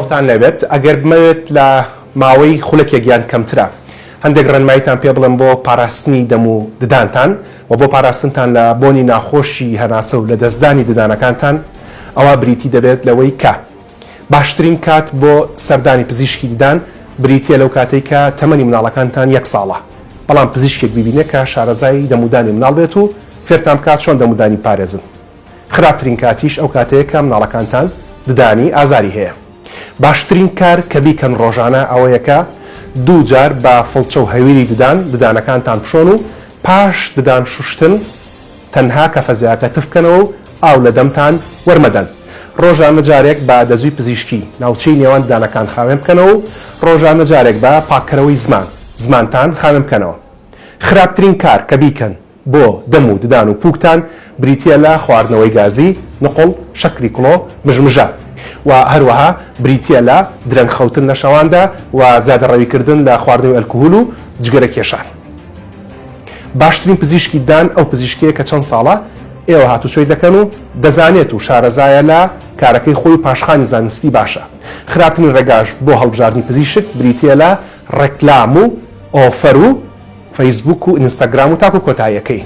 باوتان لەبێت ئەگەر بمەوێت لە ماوەی خولەکێک یان کەمترە هەندێک ڕێنماییتان پێ بڵم بۆ پاراستنی دەم و ددانتان و بۆ پاراستنتان لە بۆنی ناخۆشی هەناسە و لە دەستدانی ددانەکانتان ئەوە بریتی دەبێت لەوەی کە باشترین کات بۆ سەردانی پزیشکی ددان بریتە لەو کاتێک کە تەمەنی مناڵەکانتان 1 ساڵە بەڵام پزیشکێک ببینێت کە شارەزای دەمودانی مناڵ بێت و فێرتان بکات چۆن دەمودانی پارێزن. خراپترین کاتیش ئەو کاتەیە کە مناڵەکانتان ددانی ئازاری هەیە. باشترین کار کە بیکەن ڕۆژانە ئەوەیە کە 2 جار بە فڵچە و هەویری ددانەکانتان بشۆن و پاش ددان شوشتن تەنها کەفەزیاکە تف بکەنەوە و ئاو لە دەمتان وەرمەدەن. ڕۆژانە جارێک بە دەزوی پزیشکی ناوچەی نێوان ددانەکان خاوێن بکەنەوە و ڕۆژانە جارێک بە پاککەرەوەی زمانتان خاوێن بکەنەوە. خراپترین کار کە بیکەن بۆ دەم و ددان و پووکتان بریتە لە خواردنەوەی گازی، نقڵ، شەکری کڵۆ، مژمژە و هەروەها بریتە لە درەنگ خەوتن لە شەواندا و زیادەڕەویکردن لە خواردنەوەی ئەلکوهۆل و جگەرە کێشان. باشترین پزیشکی ددان ئەو پزیشکەیە کە چەند ساڵە ئێوە هاتوچۆی دەکەن و دەزانێت و شارەزایە لە کارەکەی خۆی و پاشخانی زانستی باشە. خراپترین ڕێگاش بۆ هەڵبژاردننی پزیشک بریتە لە ڕێکلام و ئۆفەر و فەیسبوک و ئینستاگرام و تاکو کۆتاییەکەی.